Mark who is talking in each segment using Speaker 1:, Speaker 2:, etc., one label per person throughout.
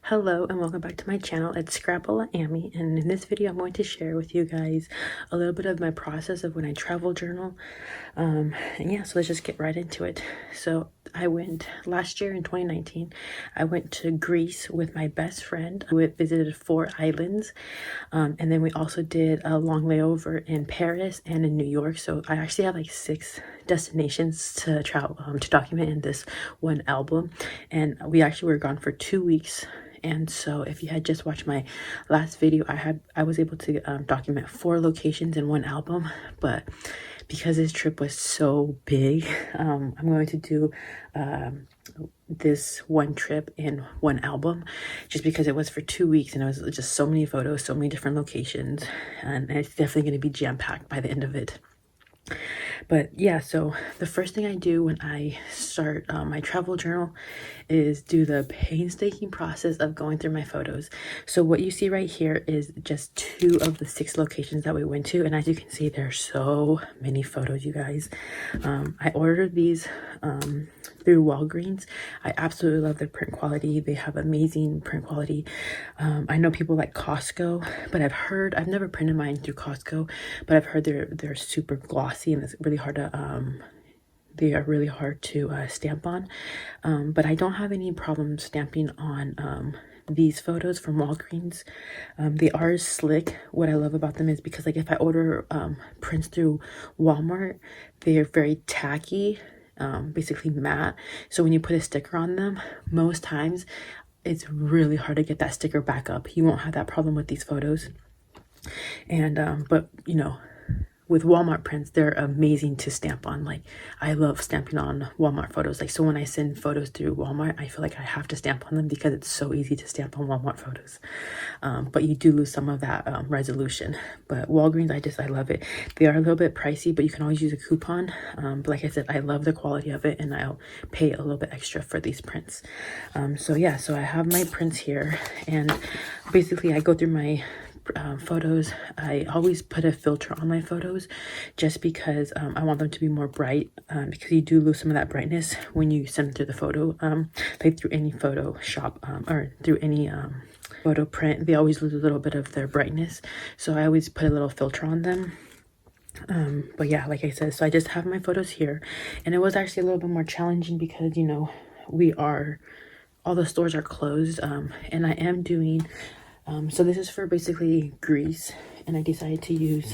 Speaker 1: Hello and welcome back to my channel. It's Scrapbola Amy, and in this video I'm going to share with you guys a little bit of my process of when I travel journal. And yeah, so let's just get right into it. So I went last year in 2019. I went to Greece with my best friend. We visited 4 islands, and then we also did a long layover in Paris and in New York. So I actually have like 6 destinations to travel to document in this one album, and we actually were gone for 2 weeks. And so if you had just watched my last video, I was able to document 4 locations in one album, but because this trip was so big, I'm going to do this one trip in one album, just because it was for 2 weeks and it was just so many photos, so many different locations, and it's definitely going to be jam-packed by the end of it. But yeah, so the first thing I do when I start my travel journal is do the painstaking process of going through my photos. So what you see right here is just 2 of the 6 locations that we went to, and as you can see, there's so many photos, you guys. I ordered these through Walgreens. I absolutely love their print quality. They have amazing print quality. I know people like Costco, but I've never printed mine through Costco, but I've heard they're super glossy and it's really hard to they are really hard to stamp on. But I don't have any problem stamping on these photos from Walgreens. They are slick. What I love about them is because, like, if I order prints through Walmart, they're very tacky, basically matte. So when you put a sticker on them, most times it's really hard to get that sticker back up. You won't have that problem with these photos. And but you know, with Walmart prints, they're amazing to stamp on. Like, I love stamping on Walmart photos. Like, so when I send photos through Walmart, I feel like I have to stamp on them because it's so easy to stamp on Walmart photos. But you do lose some of that resolution. But Walgreens, I love it. They are a little bit pricey, but you can always use a coupon. But like I said, I love the quality of it, and I'll pay a little bit extra for these prints. So yeah, so I have my prints here, and basically I go through my photos. I always put a filter on my photos just because I want them to be more bright, because you do lose some of that brightness when you send them through the photo, like through any Photoshop or through any photo print. They always lose a little bit of their brightness, so I always put a little filter on them. But yeah, like I said, so I just have my photos here, and it was actually a little bit more challenging because, you know, all the stores are closed, and I am doing so this is for basically Greece, and I decided to use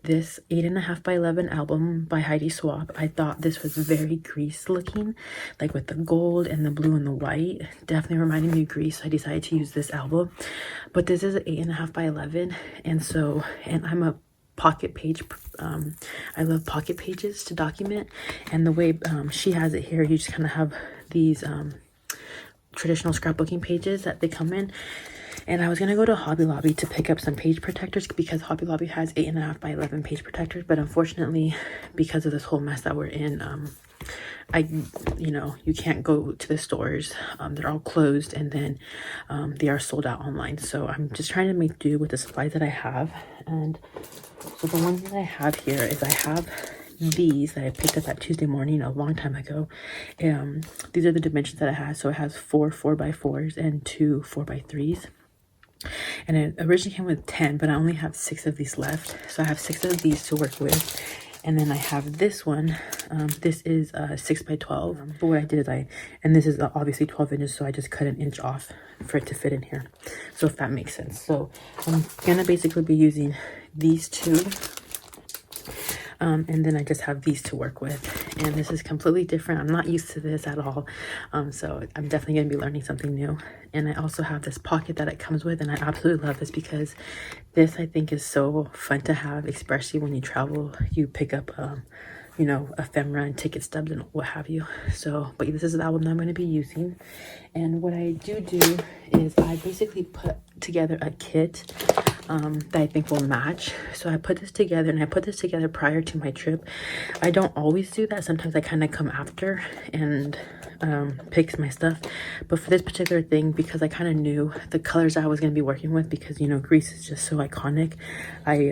Speaker 1: this 8.5 by 11 album by Heidi Swapp. I thought this was very Greece looking, like with the gold and the blue and the white. Definitely reminded me of Greece, so I decided to use this album. But this is 8.5 by 11, and I'm a pocket page. I love pocket pages to document, and the way she has it here, you just kind of have these traditional scrapbooking pages that they come in. And I was going to go to Hobby Lobby to pick up some page protectors because Hobby Lobby has 8.5 by 11 page protectors. But unfortunately, because of this whole mess that we're in, you can't go to the stores. They're all closed, and then they are sold out online. So I'm just trying to make do with the supplies that I have. And so the ones that I have here is I have these that I picked up that Tuesday morning a long time ago. These are the dimensions that it has. So it has 4 4x4s and 2 4x3s. And it originally came with 10, but I only have 6 of these left. So I have 6 of these to work with. And then I have this one. This is 6 by 12. But what I did is and this is obviously 12 inches, so I just cut 1 inch off for it to fit in here. So if that makes sense. So I'm gonna basically be using these 2. And then I just have these to work with, and this is completely different. I'm not used to this at all, so I'm definitely going to be learning something new. And I also have this pocket that it comes with, and I absolutely love this because this, I think, is so fun to have, especially when you travel. You pick up you know, ephemera and ticket stubs and what have you. So, but this is the album that I'm going to be using. And what I do is I basically put together a kit that I think will match. So I put this together, and I put this together prior to my trip. I don't always do that. Sometimes I kind of come after and pick my stuff. But for this particular thing, because I kind of knew the colors I was going to be working with, because, you know, Greece is just so iconic, I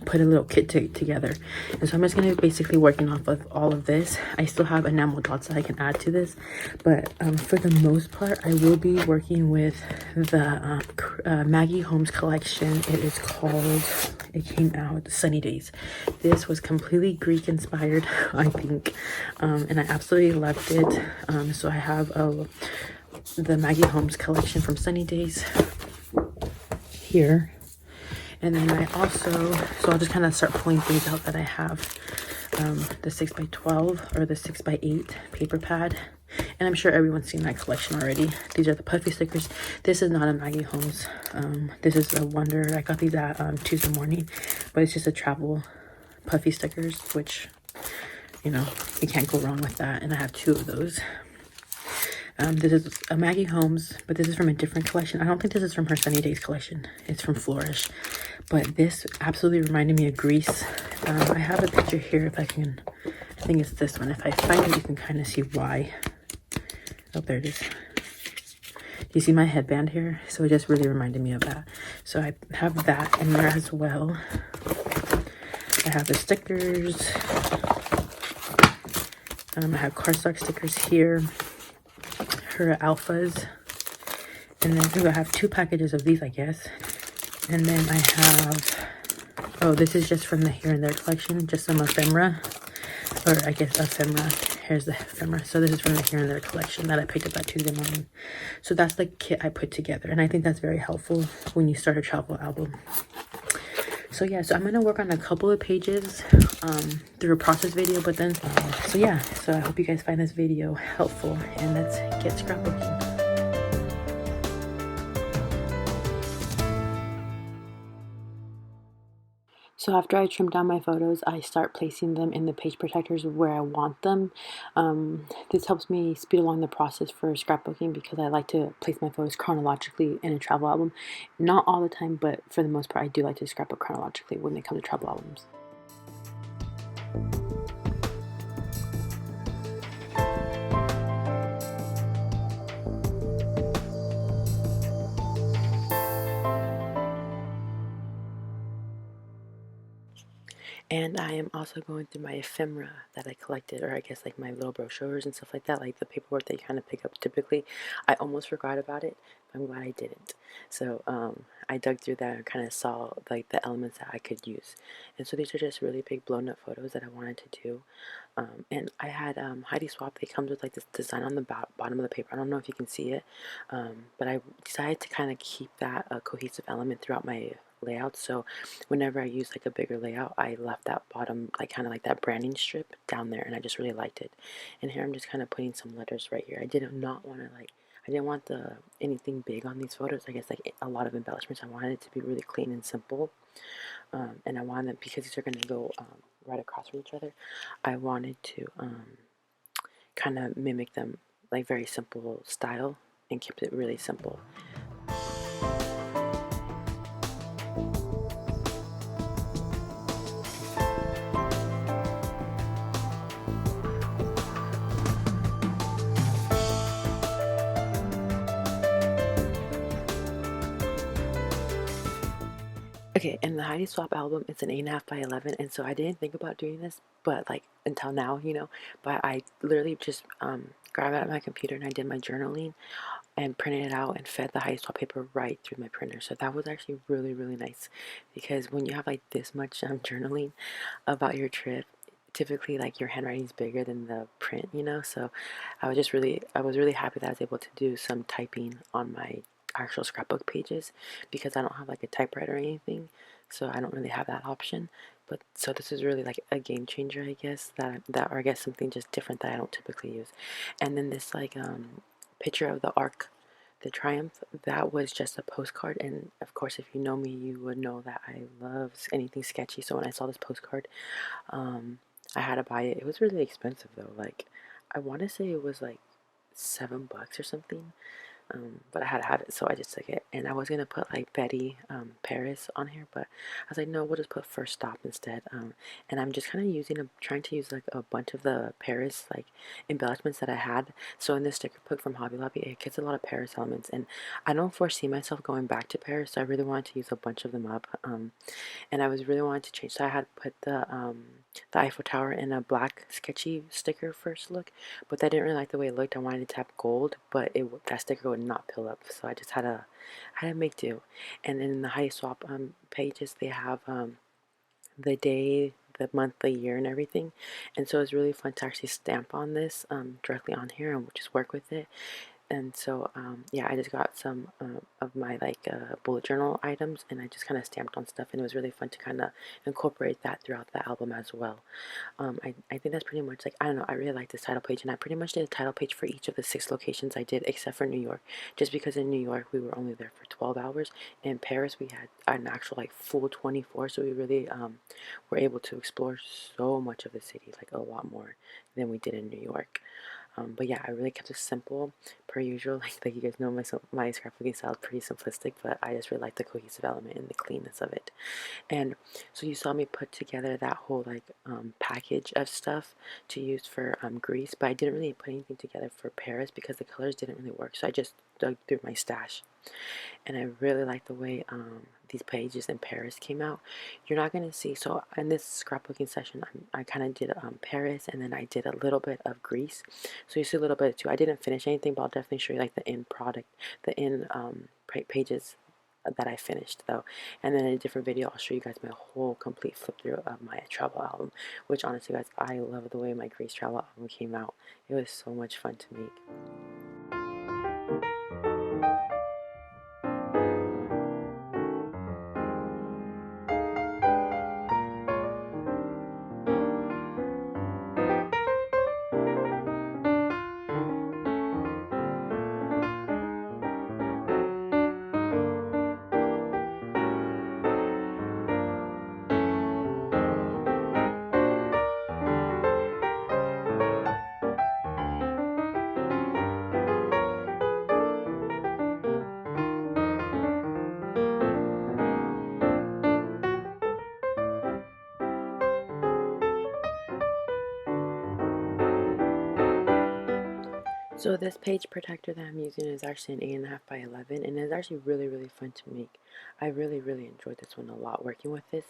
Speaker 1: put a little kit together. And so I'm just going to basically working off of all of this. I still have enamel dots that I can add to this, but for the most part I will be working with the Maggie Holmes collection. It is called, it came out Sunny Days. This was completely Greek inspired, I think, and I absolutely loved it. So I have the Maggie Holmes collection from Sunny Days here. And then I also, so I'll just kind of start pulling things out that I have. The 6x12 or the 6x8 paper pad. And I'm sure everyone's seen that collection already. These are the puffy stickers. This is not a Maggie Holmes. This is a Wonder. I got these at Tuesday morning. But it's just a travel puffy stickers, which, you know, you can't go wrong with that. And I have 2 of those. This is a Maggie Holmes, but this is from a different collection. I don't think this is from her Sunny Days collection. It's from Flourish. But this absolutely reminded me of Greece. I have a picture here if I can. I think it's this one. If I find it, you can kind of see why. Oh, there it is. You see my headband here? So it just really reminded me of that. So I have that in there as well. I have the stickers. I have cardstock stickers here. Her alphas. And then I have 2 packages of these, I guess. And then I have, oh, this is just from the Here and There collection, just some ephemera, or I guess ephemera. Here's the ephemera. So this is from the Here and There collection that I picked up at Tuesday morning. So that's the kit I put together, and I think that's very helpful when you start a travel album. So yeah, so I'm gonna work on a couple of pages through a process video, but then so yeah, so I hope you guys find this video helpful, and let's get scrapbooking. So after I trim down my photos, I start placing them in the page protectors where I want them. This helps me speed along the process for scrapbooking because I like to place my photos chronologically in a travel album. Not all the time, but for the most part, I do like to scrapbook chronologically when it comes to travel albums. And I am also going through my ephemera that I collected, or I guess like my little brochures and stuff like that, like the paperwork that you kind of pick up typically. I almost forgot about it, but I'm glad I didn't. So I dug through that and kind of saw like the elements that I could use. And so these are just really big blown up photos that I wanted to do. And I had Heidi Swapp. It comes with like this design on the bottom of the paper. I don't know if you can see it, but I decided to kind of keep that cohesive element throughout my layout. So whenever I use like a bigger layout, I left that bottom, like kind of like that branding strip down there, and I just really liked it. And here I'm just kind of putting some letters right here. I did not want to like, I didn't want anything big on these photos. I guess like a lot of embellishments. I wanted it to be really clean and simple. And I wanted them, because these are going to go right across from each other, I wanted to kind of mimic them, like very simple style, and keep it really simple. Okay, and the Heidi Swapp album, it's an 8.5 by 11, and so I didn't think about doing this, but like until now, you know, but I literally just grabbed it out of my computer and I did my journaling and printed it out and fed the Heidi Swapp paper right through my printer. So that was actually really, really nice, because when you have like this much journaling about your trip, typically like your handwriting is bigger than the print, you know. So I was really happy that I was able to do some typing on my actual scrapbook pages, because I don't have like a typewriter or anything, so I don't really have that option. But so this is really like a game changer, I guess, or I guess something just different that I don't typically use. And then this like picture of the Arc de Triomphe, that was just a postcard, and of course if you know me, you would know that I love anything sketchy. So when I saw this postcard, I had to buy it. It was really expensive though. Like I want to say it was like $7 or something. but I had to have it, so I just took it. And I was gonna put like Betty Paris on here, but I was like, no, we'll just put First Stop instead. And I'm just kind of trying to use like a bunch of the Paris like embellishments that I had. So in this sticker book from Hobby Lobby, it gets a lot of Paris elements, and I don't foresee myself going back to Paris, so I really wanted to use a bunch of them up. And I was really wanting to change. So I had put the Eiffel Tower in a black sketchy sticker first look, but I didn't really like the way it looked. I wanted to have gold, but that sticker would not pill up, so I just had to make do. And then in the High Swap pages, they have the day, the month, the year, and everything. And so it's really fun to actually stamp on this directly on here and just work with it. And so yeah, I just got some of my like bullet journal items, and I just kind of stamped on stuff, and it was really fun to kind of incorporate that throughout the album as well. I think that's pretty much like, I don't know, I really like this title page, and I pretty much did a title page for each of the 6 locations I did, except for New York, just because in New York we were only there for 12 hours. In Paris we had an actual like full 24, so we really were able to explore so much of the city, like a lot more than we did in New York. But yeah, I really kept it simple per usual. Like you guys know, my scrapbooking style is pretty simplistic, but I just really like the cohesive element and the cleanness of it. And so you saw me put together that whole like package of stuff to use for Greece, but I didn't really put anything together for Paris because the colors didn't really work. So I just dug through my stash, and I really like the way these pages in Paris came out. You're not going to see, so in this scrapbooking session, I kind of did Paris, and then I did a little bit of Greece. So you see a little bit too. I didn't finish anything, but I'll definitely show you like the end product, the end pages that I finished though. And then in a different video, I'll show you guys my whole complete flip through of my travel album, which honestly guys, I love the way my Greece travel album came out. It was so much fun to make. So this page protector that I'm using is actually an 8.5 by 11, and it's actually really, really fun to make. I really, really enjoyed this one a lot working with this.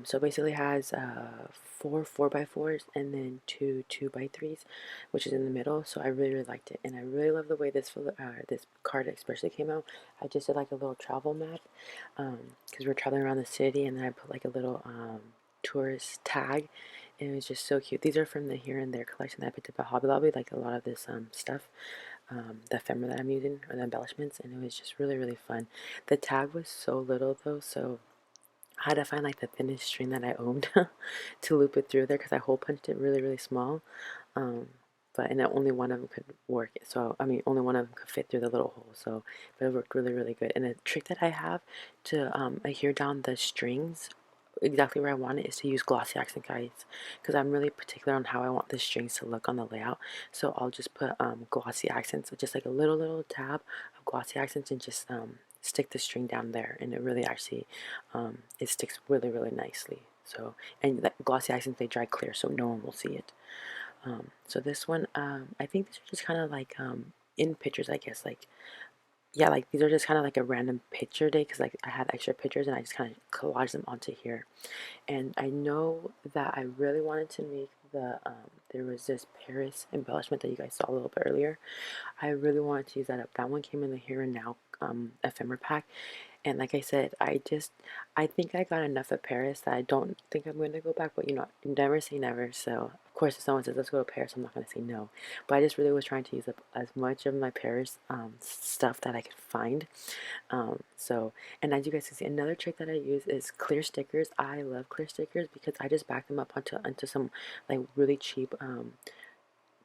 Speaker 1: So basically it has 4 4x4s and then 2 2x3s, which is in the middle. So I really, really liked it, and I really love the way this card especially came out. I just did like a little travel map because we're traveling around the city, and then I put like a little tourist tag, and it was just so cute. These are from the Here and There collection that I picked up at Hobby Lobby, like a lot of this stuff, the ephemera that I'm using, or the embellishments, and it was just really, really fun. The tag was so little though, so I had to find like the thinnest string that I owned to loop it through there, because I hole punched it really, really small. Um, and only one of them could work. So I mean, only one of them could fit through the little hole. So, but it worked really, really good. And the trick that I have to adhere down the strings exactly where I want it is to use glossy accent guides, because I'm really particular on how I want the strings to look on the layout. So I'll just put glossy accents, so just like a little tab of glossy accents, and just stick the string down there, and it really actually it sticks really, really nicely. So, and the glossy accents, they dry clear, so no one will see it. So this one, I think these are just kind of like in pictures, I guess, like, yeah, like these are just kind of like a random picture day, because like I had extra pictures and I just kind of collaged them onto here. And I know that I really wanted to make there was this Paris embellishment that you guys saw a little bit earlier. I really wanted to use that up. That one came in the Here and Now ephemera pack, and like I said, I think I got enough of Paris that I don't think I'm going to go back. But you know, never say never. So of course, if someone says let's go to Paris, I'm not going to say no. But I just really was trying to use up as much of my Paris stuff that I could find. So, and as you guys can see, another trick that I use is clear stickers. I love clear stickers because I just back them up onto some like really cheap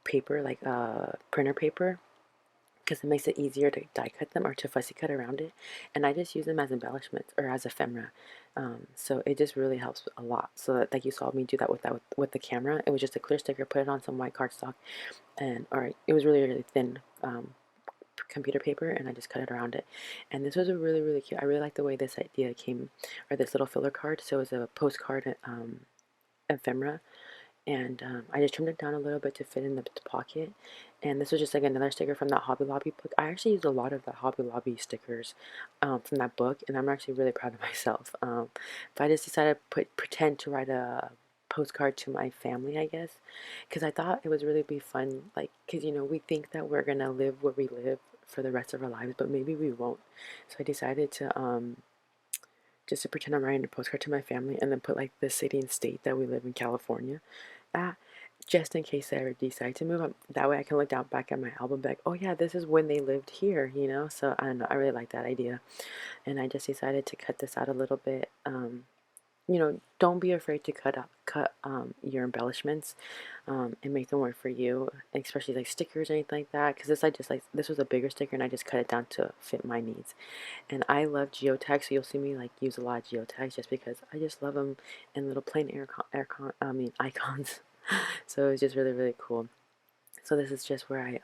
Speaker 1: paper, like printer paper, because it makes it easier to die cut them or to fussy cut around it. And I just use them as embellishments or as ephemera. So it just really helps a lot. So that, like you saw me do that with the camera, it was just a clear sticker, put it on some white cardstock, and or it was really, really thin computer paper, and I just cut it around it. And this was a really, really cute. I really like the way this idea came, or this little filler card. So it was a postcard ephemera, and I just trimmed it down a little bit to fit in the pocket. And this was just like another sticker from that Hobby Lobby book. I actually used a lot of the Hobby Lobby stickers from that book, and I'm actually really proud of myself. But I just decided to pretend to write a postcard to my family, I guess, because I thought it was really be fun, like, because we think that we're gonna live where we live for the rest of our lives, but maybe we won't. So I decided to just to pretend I'm writing a postcard to my family, and then put like the city and state that we live in, California, at, just in case I ever decide to move up. That way I can look down back at my album back. Oh yeah, this is when they lived here, So I don't know. I really like that idea, and I just decided to cut this out a little bit. Don't be afraid to cut your embellishments, and make them work for you, especially like stickers or anything like that. Because this was a bigger sticker, and I just cut it down to fit my needs. And I love geotags, so you'll see me like use a lot of geotags just because I just love them in little plain icons. So it's just really, really cool. So this is just where I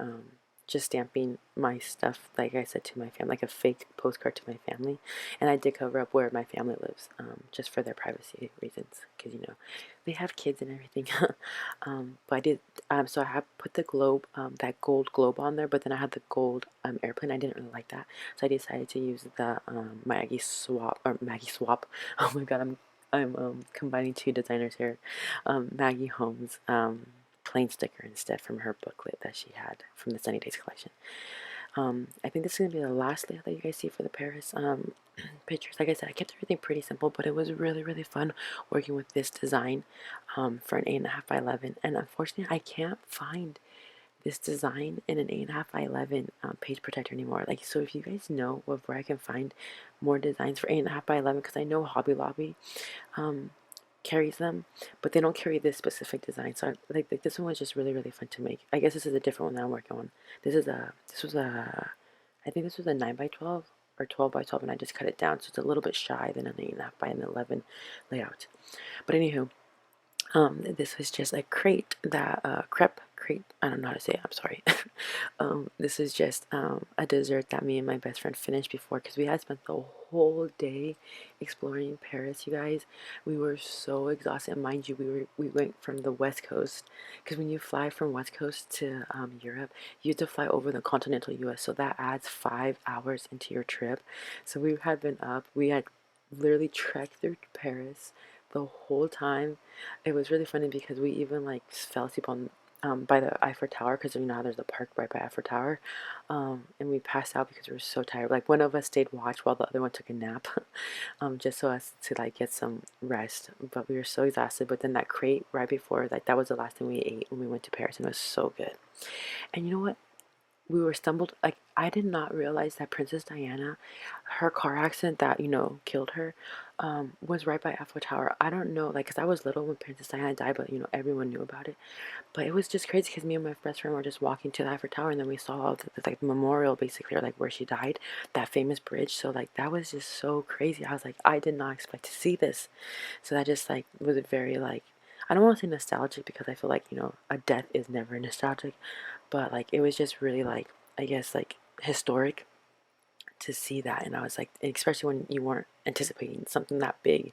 Speaker 1: just stamping my stuff, like I said, to my family, like a fake postcard to my family. And I did cover up where my family lives, just for their privacy reasons, because they have kids and everything. But I did, so I have put the globe, that gold globe on there, but then I had the gold airplane. I didn't really like that, so I decided to use the Maggie Swap. Oh my god, I'm combining two designers here. Maggie Holmes plain sticker instead from her booklet that she had from the Sunny Days collection. I think this is going to be the last layout that you guys see for the Paris pictures. Like I said, I kept everything pretty simple, but it was really, really fun working with this design for an 8.5 by 11. And unfortunately, I can't find this design in an 8.5 by 11 page protector anymore. Like, so if you guys know of where I can find more designs for 8.5 by 11, because I know Hobby Lobby carries them, but they don't carry this specific design. So like this one was just really, really fun to make. I guess this is a different one that I'm working on. I think this was a 9 by 12 or 12 by 12, and I just cut it down, so it's a little bit shy than an 8.5 by an 11 layout. But anywho, this was just a crate that crepe crate. I don't know how to say it. I'm sorry. This is just a dessert that me and my best friend finished before, because we had spent the whole day exploring Paris. You guys, we were so exhausted. And mind you, we went from the West Coast, because when you fly from West Coast to Europe, you have to fly over the continental U.S. So that adds 5 hours into your trip. So we had been up. We had literally trekked through Paris the whole time. It was really funny because we even like fell asleep on by the Eiffel Tower, because you know how there's a park right by Eiffel Tower, and we passed out because we were so tired. Like one of us stayed watch while the other one took a nap, just so as to like get some rest. But we were so exhausted. But then that crate right before, like that was the last thing we ate when we went to Paris, and it was so good. And you know what? We were stumbled, like I did not realize that Princess Diana, her car accident that killed her, was right by Eiffel Tower. I don't know, like, because I was little when Princess Diana died, but everyone knew about it. But it was just crazy because me and my best friend were just walking to the Eiffel Tower, and then we saw like the memorial, basically, or like where she died, that famous bridge. So like that was just so crazy. I was like, I did not expect to see this. So that just like was very like, I don't want to say nostalgic, because I feel like a death is never nostalgic, but like it was just really like, I guess, like historic to see that. And I was like, especially when you weren't anticipating something that big,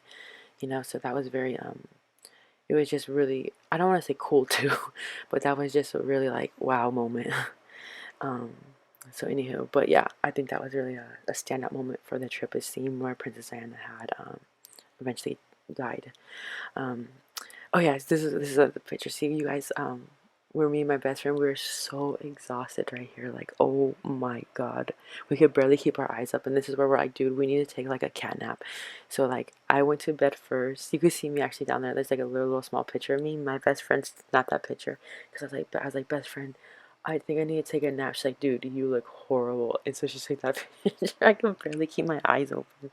Speaker 1: so that was very it was just really, I don't want to say cool too, but that was just a really like wow moment. um so anywho, but yeah, I think that was really a standout moment for the trip, is seeing where Princess Diana had eventually died. um oh yeah, this is the picture. See, you guys, where me and my best friend, we were so exhausted right here. Like, oh my god, we could barely keep our eyes up. And this is where we're like, dude, we need to take like a cat nap. So like, I went to bed first. You could see me actually down there. There's like a little small picture of me. My best friend's not that picture, because I was like, best friend, I think I need to take a nap. She's like, dude, you look horrible. And so she took that picture. I can barely keep my eyes open.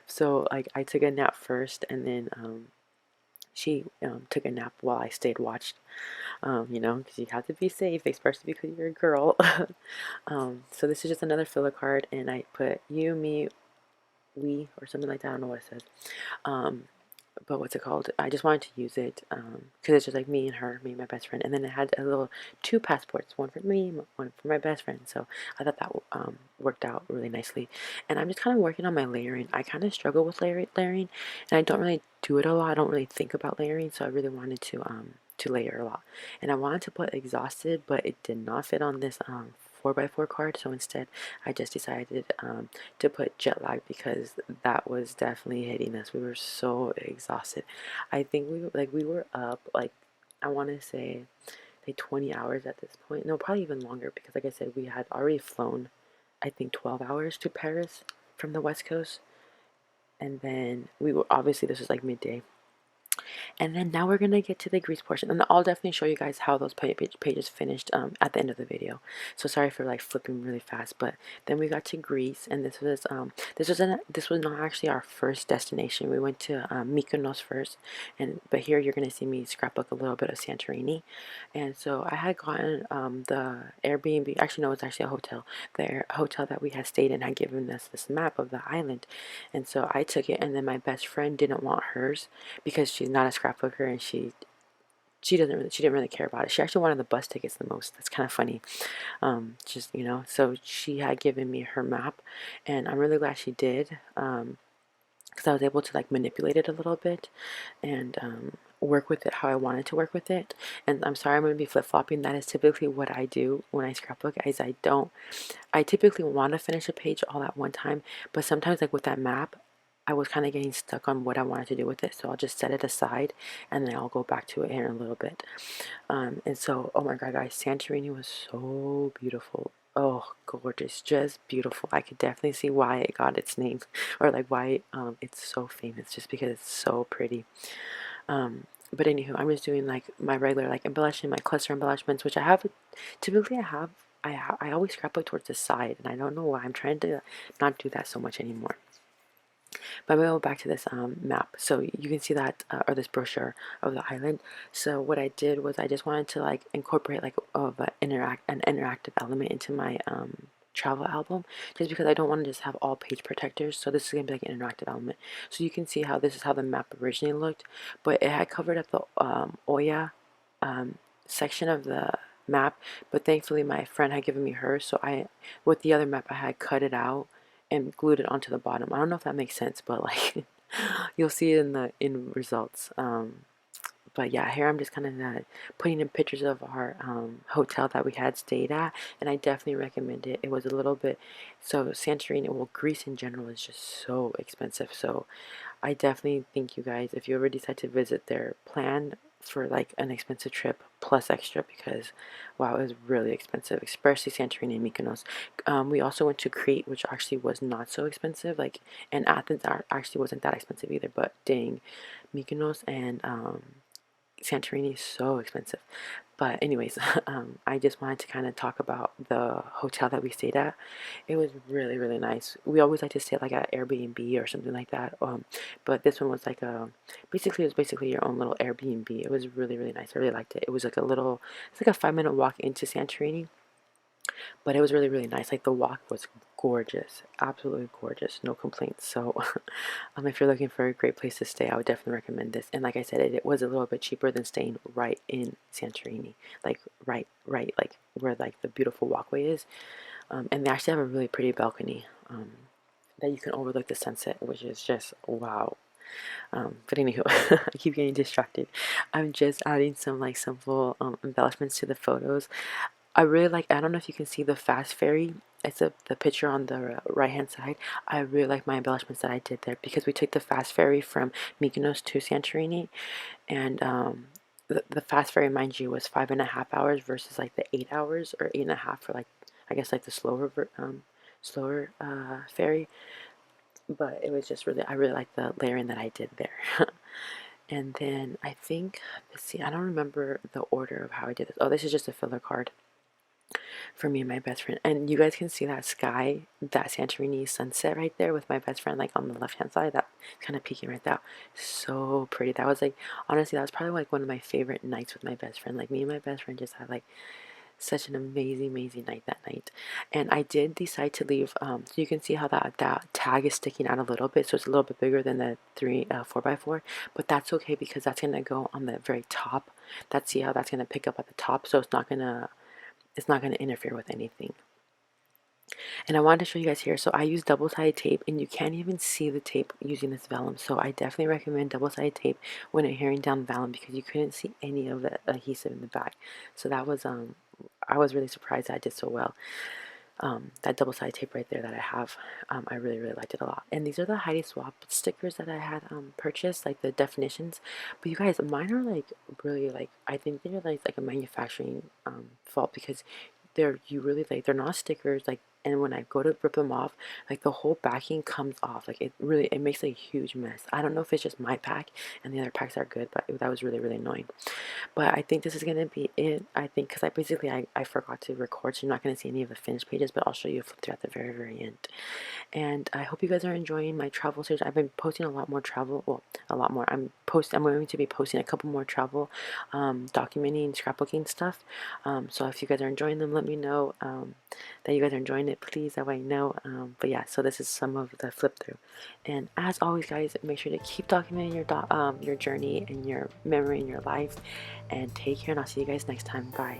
Speaker 1: So like, I took a nap first, and then she took a nap while I stayed watched, because you have to be safe, especially because you're a girl. So this is just another filler card, and I put you, me, we, or something like that. I don't know what it says. but what's it called? I just wanted to use it because it's just like me and her, me and my best friend, and then it had a little two passports, one for me, one for my best friend. So I thought that worked out really nicely. And I'm just kind of working on my layering. I kind of struggle with layering, and I don't really do it a lot. I don't really think about layering, so I really wanted to layer a lot. And I wanted to put exhausted, but it did not fit on this 4x4 card. So instead, I just decided to put jet lag because that was definitely hitting us. We were so exhausted. I think we were up like, I want to say like 20 hours at this point. No, probably even longer because like I said, we had already flown I think 12 hours to Paris from the West Coast. And then we were, obviously this was like midday, and then now we're gonna get to the Greece portion, and I'll definitely show you guys how those pages finished at the end of the video. So sorry for like flipping really fast, but then we got to Greece, and this was not actually our first destination. We went to Mykonos first, but here you're gonna see me scrapbook a little bit of Santorini. And so I had gotten the Airbnb. Actually, no, it's actually a hotel. The hotel that we had stayed in had given us this map of the island, and so I took it, and then my best friend didn't want hers because she's not a scrapbooker, and she didn't really care about it. She actually wanted the bus tickets the most. That's kind of funny. Just so she had given me her map, and I'm really glad she did. Because I was able to like manipulate it a little bit and work with it how I wanted to work with it. And I'm sorry, I'm going to be flip-flopping. That is typically what I do when I scrapbook. Is I typically want to finish a page all at one time, but sometimes like with that map, I was kind of getting stuck on what I wanted to do with it, so I'll just set it aside and then I'll go back to it here in a little bit. And so, oh my god, guys, Santorini was so beautiful. Oh, gorgeous, just beautiful. I could definitely see why it got its name, or like why it's so famous, just because it's so pretty. But anywho, I'm just doing like my regular like embellishment, my cluster embellishments, which I have. Typically, I always scrapbook towards the side, and I don't know why. I'm trying to not do that so much anymore. But I'm going to go back to this map. So you can see that, or this brochure of the island. So what I did was I just wanted to like incorporate like an interactive element into my travel album, just because I don't want to just have all page protectors. So this is going to be like an interactive element. So you can see how this is how the map originally looked, but it had covered up the Oya section of the map, but thankfully my friend had given me hers, so with the other map I had cut it out and glued it onto the bottom. I don't know if that makes sense, but like you'll see it in the results. But yeah, here I'm just kind of putting in pictures of our hotel that we had stayed at, and I definitely recommend it. It was a little bit, so Santorini, well, Greece in general is just so expensive, so I definitely think you guys, if you ever decide to visit there, plan for like an expensive trip plus extra, because wow, it was really expensive, especially Santorini and Mykonos. We also went to Crete, which actually was not so expensive, like, and Athens actually wasn't that expensive either, but dang, Mykonos and Santorini is so expensive. But anyways, I just wanted to kind of talk about the hotel that we stayed at. It was really, really nice. We always like to stay like at Airbnb or something like that. But this one was like it was basically your own little Airbnb. It was really, really nice. I really liked it. It was like it's like a 5-minute walk into Santorini. But it was really, really nice. Like the walk was gorgeous, absolutely gorgeous, no complaints. So, if you're looking for a great place to stay, I would definitely recommend this. And like I said, it was a little bit cheaper than staying right in Santorini, like right, like where like the beautiful walkway is. And they actually have a really pretty balcony that you can overlook the sunset, which is just wow. But anywho, I keep getting distracted. I'm just adding some like simple embellishments to the photos. I really like, I don't know if you can see the fast ferry. It's the picture on the right hand side. I really like my embellishments that I did there because we took the fast ferry from Mykonos to Santorini, and the fast ferry, mind you, was 5.5 hours versus like the 8 hours or 8.5 for like, I guess like the slower ferry. But it was just really, I really like the layering that I did there. And then I think, let's see, I don't remember the order of how I did this. Oh, this is just a filler card for me and my best friend. And you guys can see that sky, that Santorini sunset right there with my best friend like on the left hand side. That kind of peeking right there. So pretty. That was like, honestly, that was probably like one of my favorite nights with my best friend. Like me and my best friend just had like such an amazing night that night. And I did decide to leave, so you can see how that tag is sticking out a little bit, so it's a little bit bigger than the 4x4, but that's okay because that's gonna go on the very top. See how that's gonna pick up at the top, so it's not gonna interfere with anything. And I wanted to show you guys here. So I use double-sided tape, and you can't even see the tape using this vellum. So I definitely recommend double-sided tape when adhering down vellum because you couldn't see any of the adhesive in the back. So that was I was really surprised that I did so well. That double-sided tape right there that I have, I really liked it a lot. And these are the Heidi Swapp stickers that I had purchased, like the definitions. But you guys, mine are like really like, I think they're like a manufacturing fault because they're not stickers like, and when I go to rip them off, like the whole backing comes off. Like it makes a huge mess. I don't know if it's just my pack and the other packs are good, but that was really annoying. But I think this is going to be it. I think because I forgot to record, so you're not going to see any of the finished pages, but I'll show you a flip through at the very end. And I hope you guys are enjoying my travel series. I've been posting a lot more travel, well, a lot more. I'm going to be posting a couple more travel, documenting, scrapbooking stuff. So if you guys are enjoying them, let me know that you guys are enjoying it, please. That way I know. But yeah, so this is some of the flip through. And as always, guys, make sure to keep documenting your journey and your memory in your life. And take care, and I'll see you guys next time. Bye.